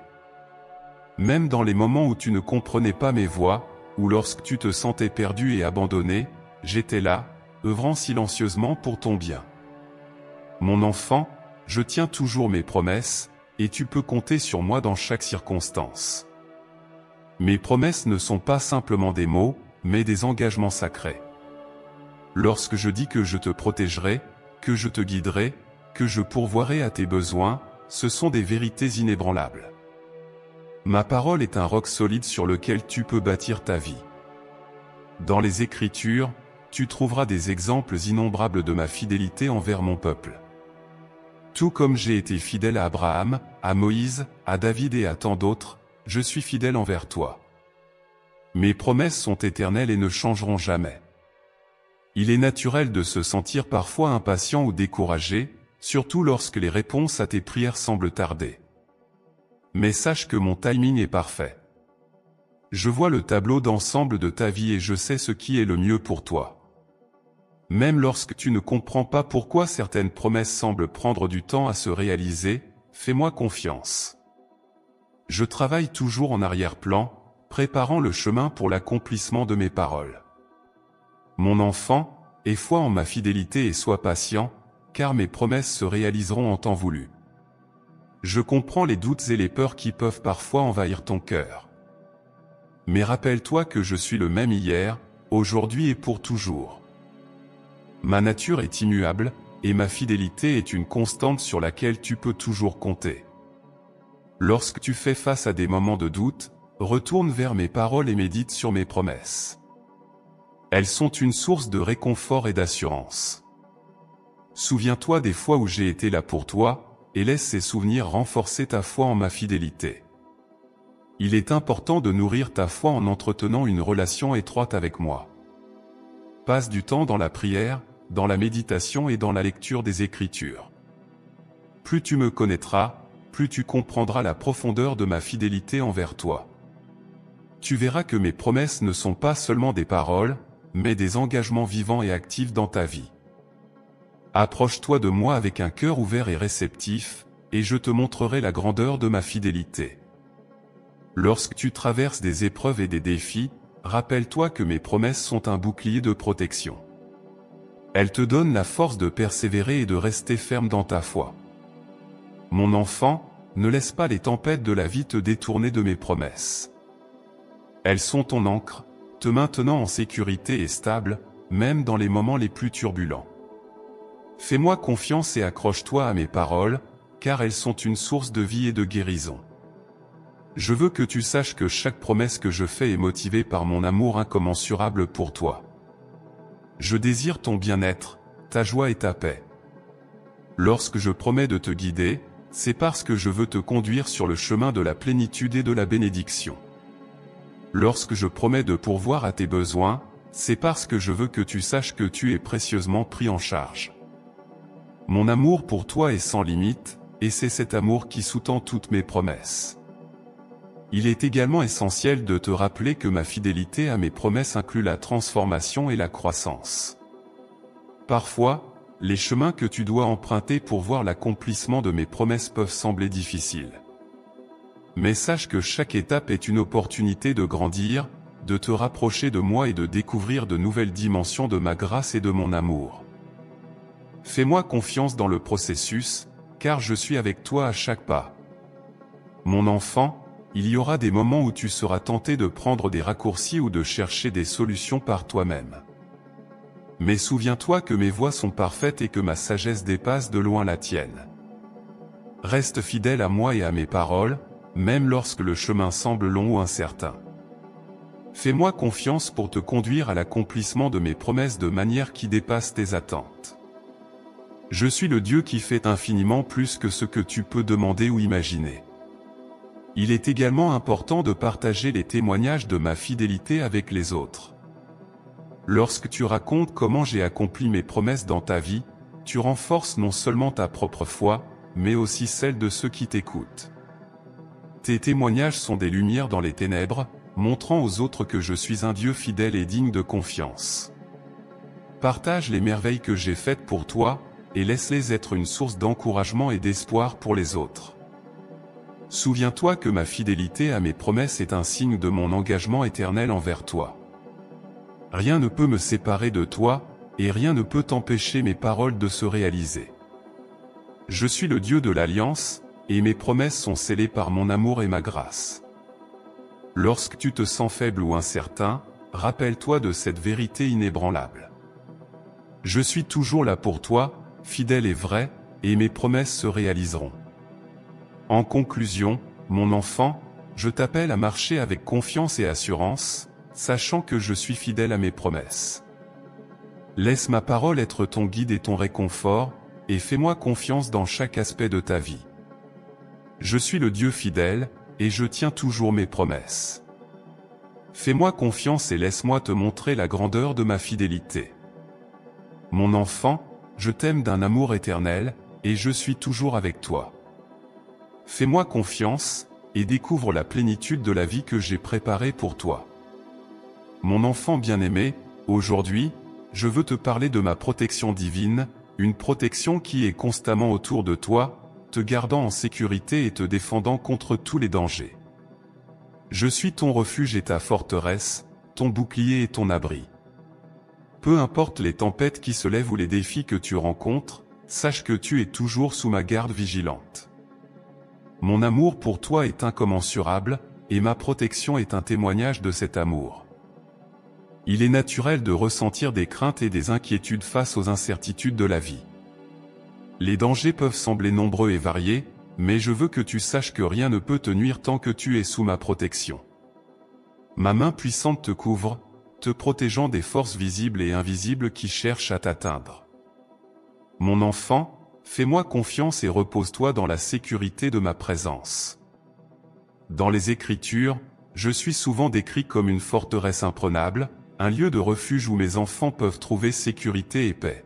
Même dans les moments où tu ne comprenais pas mes voies, ou lorsque tu te sentais perdu et abandonné, j'étais là, œuvrant silencieusement pour ton bien. Mon enfant, je tiens toujours mes promesses, et tu peux compter sur moi dans chaque circonstance. Mes promesses ne sont pas simplement des mots, mais des engagements sacrés. Lorsque je dis que je te protégerai, que je te guiderai, que je pourvoirai à tes besoins, ce sont des vérités inébranlables. Ma parole est un roc solide sur lequel tu peux bâtir ta vie. Dans les Écritures, tu trouveras des exemples innombrables de ma fidélité envers mon peuple. Tout comme j'ai été fidèle à Abraham, à Moïse, à David et à tant d'autres, je suis fidèle envers toi. Mes promesses sont éternelles et ne changeront jamais. Il est naturel de se sentir parfois impatient ou découragé, surtout lorsque les réponses à tes prières semblent tarder. Mais sache que mon timing est parfait. Je vois le tableau d'ensemble de ta vie et je sais ce qui est le mieux pour toi. Même lorsque tu ne comprends pas pourquoi certaines promesses semblent prendre du temps à se réaliser, fais-moi confiance. Je travaille toujours en arrière-plan, préparant le chemin pour l'accomplissement de mes paroles. Mon enfant, aie foi en ma fidélité et sois patient, car mes promesses se réaliseront en temps voulu. Je comprends les doutes et les peurs qui peuvent parfois envahir ton cœur. Mais rappelle-toi que je suis le même hier, aujourd'hui et pour toujours. Ma nature est immuable, et ma fidélité est une constante sur laquelle tu peux toujours compter. Lorsque tu fais face à des moments de doute, retourne vers mes paroles et médite sur mes promesses. Elles sont une source de réconfort et d'assurance. Souviens-toi des fois où j'ai été là pour toi, et laisse ces souvenirs renforcer ta foi en ma fidélité. Il est important de nourrir ta foi en entretenant une relation étroite avec moi. Passe du temps dans la prière, dans la méditation et dans la lecture des Écritures. Plus tu me connaîtras, plus tu comprendras la profondeur de ma fidélité envers toi. Tu verras que mes promesses ne sont pas seulement des paroles, mais des engagements vivants et actifs dans ta vie. Approche-toi de moi avec un cœur ouvert et réceptif, et je te montrerai la grandeur de ma fidélité. Lorsque tu traverses des épreuves et des défis, rappelle-toi que mes promesses sont un bouclier de protection. Elles te donnent la force de persévérer et de rester ferme dans ta foi. Mon enfant, ne laisse pas les tempêtes de la vie te détourner de mes promesses. Elles sont ton ancre, te maintenant en sécurité et stable, même dans les moments les plus turbulents. Fais-moi confiance et accroche-toi à mes paroles, car elles sont une source de vie et de guérison. Je veux que tu saches que chaque promesse que je fais est motivée par mon amour incommensurable pour toi. Je désire ton bien-être, ta joie et ta paix. Lorsque je promets de te guider, c'est parce que je veux te conduire sur le chemin de la plénitude et de la bénédiction. Lorsque je promets de pourvoir à tes besoins, c'est parce que je veux que tu saches que tu es précieusement pris en charge. Mon amour pour toi est sans limite, et c'est cet amour qui sous-tend toutes mes promesses. Il est également essentiel de te rappeler que ma fidélité à mes promesses inclut la transformation et la croissance. Parfois, les chemins que tu dois emprunter pour voir l'accomplissement de mes promesses peuvent sembler difficiles. Mais sache que chaque étape est une opportunité de grandir, de te rapprocher de moi et de découvrir de nouvelles dimensions de ma grâce et de mon amour. Fais-moi confiance dans le processus, car je suis avec toi à chaque pas. Mon enfant, il y aura des moments où tu seras tenté de prendre des raccourcis ou de chercher des solutions par toi-même. Mais souviens-toi que mes voies sont parfaites et que ma sagesse dépasse de loin la tienne. Reste fidèle à moi et à mes paroles, même lorsque le chemin semble long ou incertain. Fais-moi confiance pour te conduire à l'accomplissement de mes promesses de manière qui dépasse tes attentes. Je suis le Dieu qui fait infiniment plus que ce que tu peux demander ou imaginer. Il est également important de partager les témoignages de ma fidélité avec les autres. Lorsque tu racontes comment j'ai accompli mes promesses dans ta vie, tu renforces non seulement ta propre foi, mais aussi celle de ceux qui t'écoutent. Tes témoignages sont des lumières dans les ténèbres, montrant aux autres que je suis un Dieu fidèle et digne de confiance. Partage les merveilles que j'ai faites pour toi, et laisse-les être une source d'encouragement et d'espoir pour les autres. Souviens-toi que ma fidélité à mes promesses est un signe de mon engagement éternel envers toi. Rien ne peut me séparer de toi, et rien ne peut empêcher mes paroles de se réaliser. Je suis le Dieu de l'Alliance, et mes promesses sont scellées par mon amour et ma grâce. Lorsque tu te sens faible ou incertain, rappelle-toi de cette vérité inébranlable. Je suis toujours là pour toi, fidèle et vrai, et mes promesses se réaliseront. En conclusion, mon enfant, je t'appelle à marcher avec confiance et assurance, sachant que je suis fidèle à mes promesses. Laisse ma parole être ton guide et ton réconfort, et fais-moi confiance dans chaque aspect de ta vie. Je suis le Dieu fidèle, et je tiens toujours mes promesses. Fais-moi confiance et laisse-moi te montrer la grandeur de ma fidélité. Mon enfant, je t'aime d'un amour éternel, et je suis toujours avec toi. Fais-moi confiance, et découvre la plénitude de la vie que j'ai préparée pour toi. Mon enfant bien-aimé, aujourd'hui, je veux te parler de ma protection divine, une protection qui est constamment autour de toi, te gardant en sécurité et te défendant contre tous les dangers. Je suis ton refuge et ta forteresse, ton bouclier et ton abri. Peu importe les tempêtes qui se lèvent ou les défis que tu rencontres, sache que tu es toujours sous ma garde vigilante. Mon amour pour toi est incommensurable, et ma protection est un témoignage de cet amour. Il est naturel de ressentir des craintes et des inquiétudes face aux incertitudes de la vie. Les dangers peuvent sembler nombreux et variés, mais je veux que tu saches que rien ne peut te nuire tant que tu es sous ma protection. Ma main puissante te couvre, te protégeant des forces visibles et invisibles qui cherchent à t'atteindre. Mon enfant, fais-moi confiance et repose-toi dans la sécurité de ma présence. Dans les Écritures, je suis souvent décrit comme une forteresse imprenable, un lieu de refuge où mes enfants peuvent trouver sécurité et paix.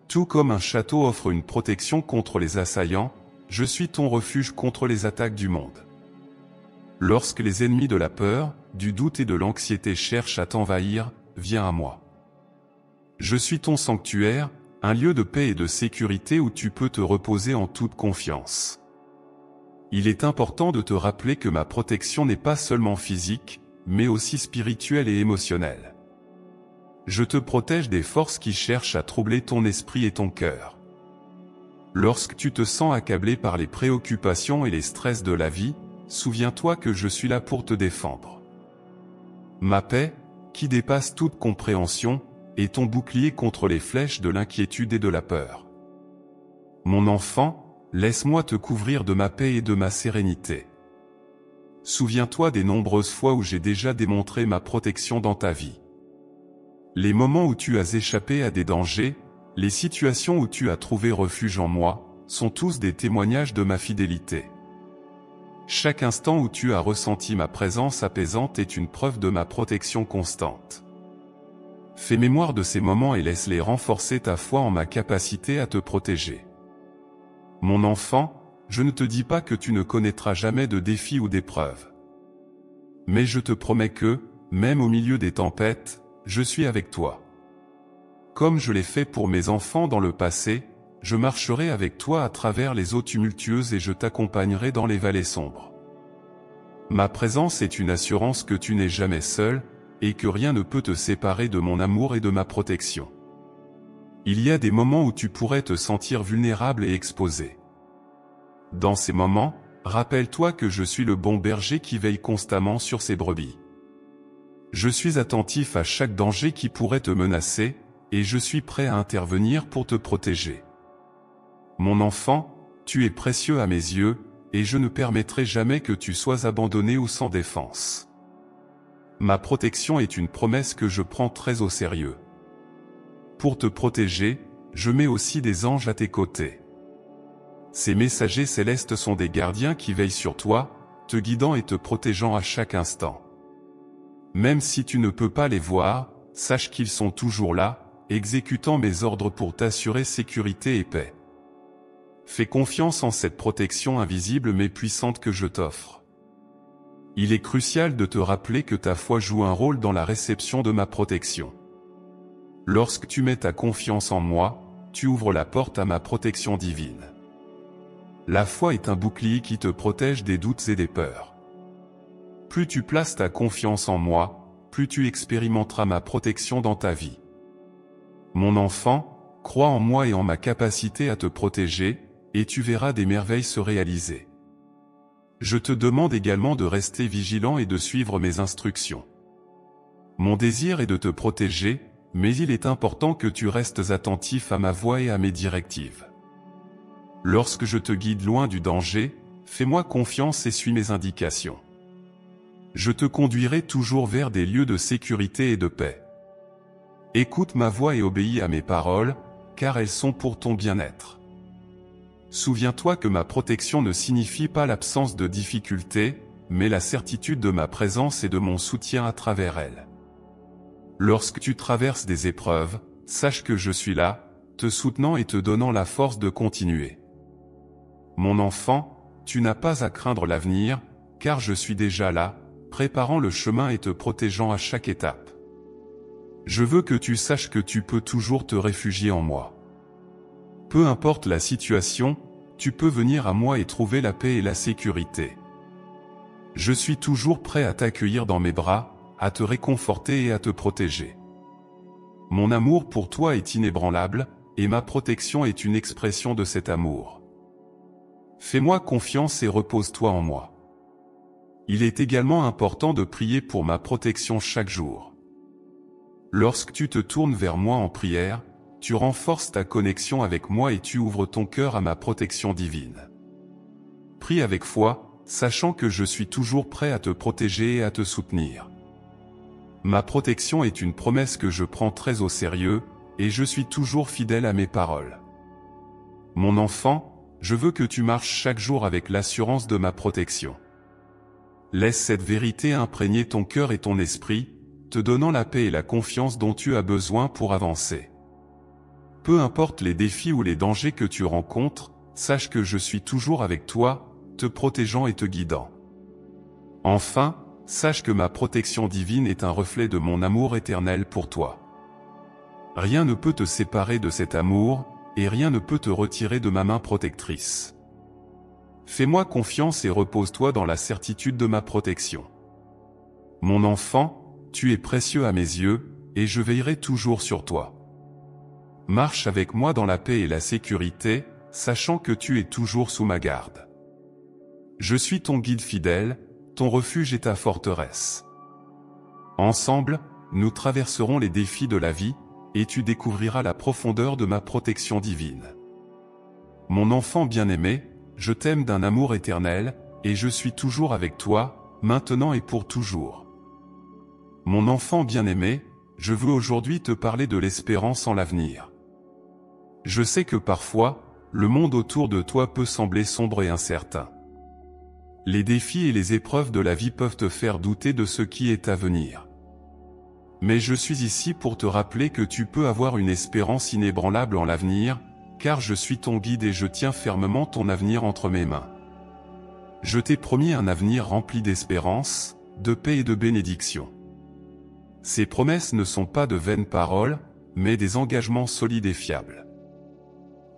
Tout comme un château offre une protection contre les assaillants, je suis ton refuge contre les attaques du monde. Lorsque les ennemis de la peur, du doute et de l'anxiété cherchent à t'envahir, viens à moi. Je suis ton sanctuaire, un lieu de paix et de sécurité où tu peux te reposer en toute confiance. Il est important de te rappeler que ma protection n'est pas seulement physique, mais aussi spirituelle et émotionnelle. Je te protège des forces qui cherchent à troubler ton esprit et ton cœur. Lorsque tu te sens accablé par les préoccupations et les stress de la vie, souviens-toi que je suis là pour te défendre. Ma paix, qui dépasse toute compréhension, est ton bouclier contre les flèches de l'inquiétude et de la peur. Mon enfant, laisse-moi te couvrir de ma paix et de ma sérénité. Souviens-toi des nombreuses fois où j'ai déjà démontré ma protection dans ta vie. Les moments où tu as échappé à des dangers, les situations où tu as trouvé refuge en moi, sont tous des témoignages de ma fidélité. Chaque instant où tu as ressenti ma présence apaisante est une preuve de ma protection constante. Fais mémoire de ces moments et laisse-les renforcer ta foi en ma capacité à te protéger. Mon enfant, je ne te dis pas que tu ne connaîtras jamais de défis ou d'épreuves. Mais je te promets que, même au milieu des tempêtes, je suis avec toi. Comme je l'ai fait pour mes enfants dans le passé, je marcherai avec toi à travers les eaux tumultueuses et je t'accompagnerai dans les vallées sombres. Ma présence est une assurance que tu n'es jamais seul, et que rien ne peut te séparer de mon amour et de ma protection. Il y a des moments où tu pourrais te sentir vulnérable et exposé. Dans ces moments, rappelle-toi que je suis le bon berger qui veille constamment sur ses brebis. Je suis attentif à chaque danger qui pourrait te menacer, et je suis prêt à intervenir pour te protéger. Mon enfant, tu es précieux à mes yeux, et je ne permettrai jamais que tu sois abandonné ou sans défense. Ma protection est une promesse que je prends très au sérieux. Pour te protéger, je mets aussi des anges à tes côtés. Ces messagers célestes sont des gardiens qui veillent sur toi, te guidant et te protégeant à chaque instant. Même si tu ne peux pas les voir, sache qu'ils sont toujours là, exécutant mes ordres pour t'assurer sécurité et paix. Fais confiance en cette protection invisible mais puissante que je t'offre. Il est crucial de te rappeler que ta foi joue un rôle dans la réception de ma protection. Lorsque tu mets ta confiance en moi, tu ouvres la porte à ma protection divine. La foi est un bouclier qui te protège des doutes et des peurs. Plus tu places ta confiance en moi, plus tu expérimenteras ma protection dans ta vie. Mon enfant, crois en moi et en ma capacité à te protéger, et tu verras des merveilles se réaliser. Je te demande également de rester vigilant et de suivre mes instructions. Mon désir est de te protéger, mais il est important que tu restes attentif à ma voix et à mes directives. Lorsque je te guide loin du danger, fais-moi confiance et suis mes indications. Je te conduirai toujours vers des lieux de sécurité et de paix. Écoute ma voix et obéis à mes paroles, car elles sont pour ton bien-être. Souviens-toi que ma protection ne signifie pas l'absence de difficultés, mais la certitude de ma présence et de mon soutien à travers elles. Lorsque tu traverses des épreuves, sache que je suis là, te soutenant et te donnant la force de continuer. Mon enfant, tu n'as pas à craindre l'avenir, car je suis déjà là, préparant le chemin et te protégeant à chaque étape. Je veux que tu saches que tu peux toujours te réfugier en moi. Peu importe la situation, tu peux venir à moi et trouver la paix et la sécurité. Je suis toujours prêt à t'accueillir dans mes bras, à te réconforter et à te protéger. Mon amour pour toi est inébranlable, et ma protection est une expression de cet amour. Fais-moi confiance et repose-toi en moi. Il est également important de prier pour ma protection chaque jour. Lorsque tu te tournes vers moi en prière, tu renforces ta connexion avec moi et tu ouvres ton cœur à ma protection divine. Prie avec foi, sachant que je suis toujours prêt à te protéger et à te soutenir. Ma protection est une promesse que je prends très au sérieux, et je suis toujours fidèle à mes paroles. Mon enfant, je veux que tu marches chaque jour avec l'assurance de ma protection. Laisse cette vérité imprégner ton cœur et ton esprit, te donnant la paix et la confiance dont tu as besoin pour avancer. Peu importe les défis ou les dangers que tu rencontres, sache que je suis toujours avec toi, te protégeant et te guidant. Enfin, sache que ma protection divine est un reflet de mon amour éternel pour toi. Rien ne peut te séparer de cet amour, et rien ne peut te retirer de ma main protectrice. Fais-moi confiance et repose-toi dans la certitude de ma protection. Mon enfant, tu es précieux à mes yeux, et je veillerai toujours sur toi. Marche avec moi dans la paix et la sécurité, sachant que tu es toujours sous ma garde. Je suis ton guide fidèle, ton refuge et ta forteresse. Ensemble, nous traverserons les défis de la vie, et tu découvriras la profondeur de ma protection divine. Mon enfant bien-aimé, je t'aime d'un amour éternel, et je suis toujours avec toi, maintenant et pour toujours. Mon enfant bien-aimé, je veux aujourd'hui te parler de l'espérance en l'avenir. Je sais que parfois, le monde autour de toi peut sembler sombre et incertain. Les défis et les épreuves de la vie peuvent te faire douter de ce qui est à venir. Mais je suis ici pour te rappeler que tu peux avoir une espérance inébranlable en l'avenir, car je suis ton guide et je tiens fermement ton avenir entre mes mains. Je t'ai promis un avenir rempli d'espérance, de paix et de bénédiction. Ces promesses ne sont pas de vaines paroles, mais des engagements solides et fiables.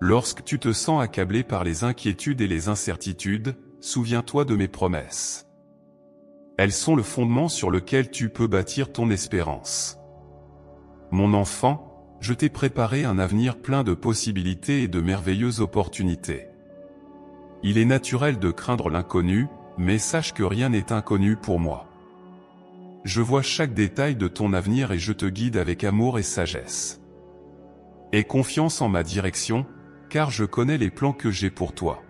Lorsque tu te sens accablé par les inquiétudes et les incertitudes, souviens-toi de mes promesses. Elles sont le fondement sur lequel tu peux bâtir ton espérance. Mon enfant, je t'ai préparé un avenir plein de possibilités et de merveilleuses opportunités. Il est naturel de craindre l'inconnu, mais sache que rien n'est inconnu pour moi. Je vois chaque détail de ton avenir et je te guide avec amour et sagesse. Aie confiance en ma direction, car je connais les plans que j'ai pour toi.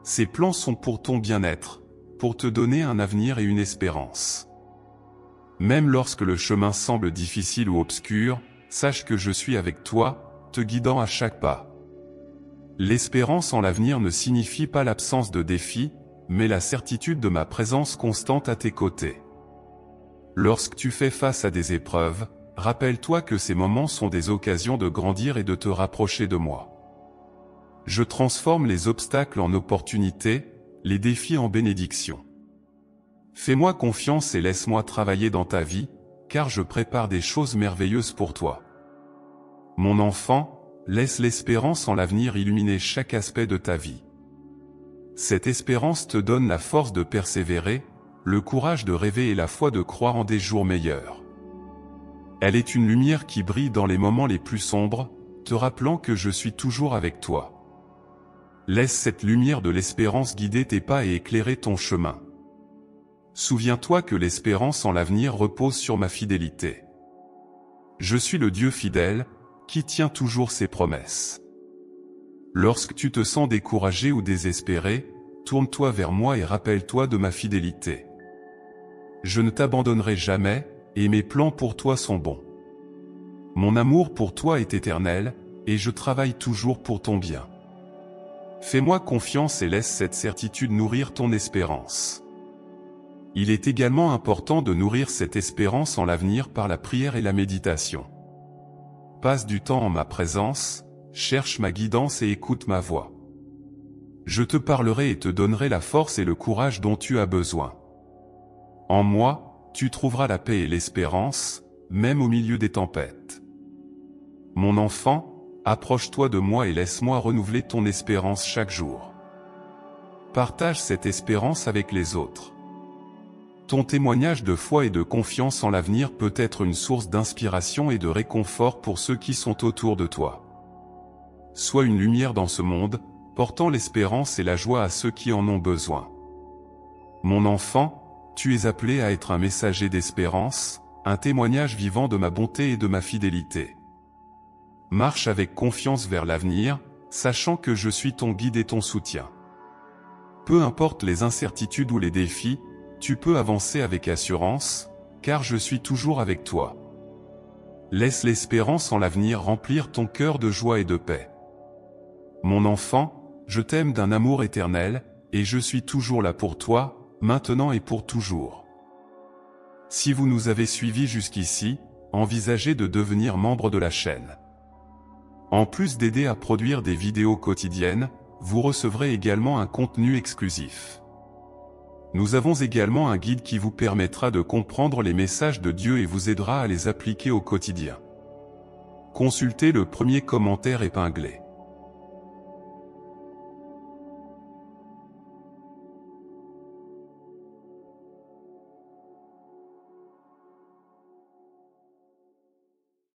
Ces plans sont pour ton bien-être, pour te donner un avenir et une espérance. Même lorsque le chemin semble difficile ou obscur, sache que je suis avec toi, te guidant à chaque pas. L'espérance en l'avenir ne signifie pas l'absence de défis, mais la certitude de ma présence constante à tes côtés. Lorsque tu fais face à des épreuves, rappelle-toi que ces moments sont des occasions de grandir et de te rapprocher de moi. Je transforme les obstacles en opportunités, les défis en bénédictions. Fais-moi confiance et laisse-moi travailler dans ta vie, car je prépare des choses merveilleuses pour toi. Mon enfant, laisse l'espérance en l'avenir illuminer chaque aspect de ta vie. Cette espérance te donne la force de persévérer, le courage de rêver et la foi de croire en des jours meilleurs. Elle est une lumière qui brille dans les moments les plus sombres, te rappelant que je suis toujours avec toi. Laisse cette lumière de l'espérance guider tes pas et éclairer ton chemin. Souviens-toi que l'espérance en l'avenir repose sur ma fidélité. Je suis le Dieu fidèle, qui tient toujours ses promesses. Lorsque tu te sens découragé ou désespéré, tourne-toi vers moi et rappelle-toi de ma fidélité. Je ne t'abandonnerai jamais, et mes plans pour toi sont bons. Mon amour pour toi est éternel, et je travaille toujours pour ton bien. Fais-moi confiance et laisse cette certitude nourrir ton espérance. Il est également important de nourrir cette espérance en l'avenir par la prière et la méditation. Passe du temps en ma présence, cherche ma guidance et écoute ma voix. Je te parlerai et te donnerai la force et le courage dont tu as besoin. En moi, tu trouveras la paix et l'espérance, même au milieu des tempêtes. Mon enfant, approche-toi de moi et laisse-moi renouveler ton espérance chaque jour. Partage cette espérance avec les autres. Ton témoignage de foi et de confiance en l'avenir peut être une source d'inspiration et de réconfort pour ceux qui sont autour de toi. Sois une lumière dans ce monde, portant l'espérance et la joie à ceux qui en ont besoin. Mon enfant, tu es appelé à être un messager d'espérance, un témoignage vivant de ma bonté et de ma fidélité. Marche avec confiance vers l'avenir, sachant que je suis ton guide et ton soutien. Peu importe les incertitudes ou les défis, tu peux avancer avec assurance, car je suis toujours avec toi. Laisse l'espérance en l'avenir remplir ton cœur de joie et de paix. Mon enfant, je t'aime d'un amour éternel, et je suis toujours là pour toi, maintenant et pour toujours. Si vous nous avez suivis jusqu'ici, envisagez de devenir membre de la chaîne. En plus d'aider à produire des vidéos quotidiennes, vous recevrez également un contenu exclusif. Nous avons également un guide qui vous permettra de comprendre les messages de Dieu et vous aidera à les appliquer au quotidien. Consultez le premier commentaire épinglé.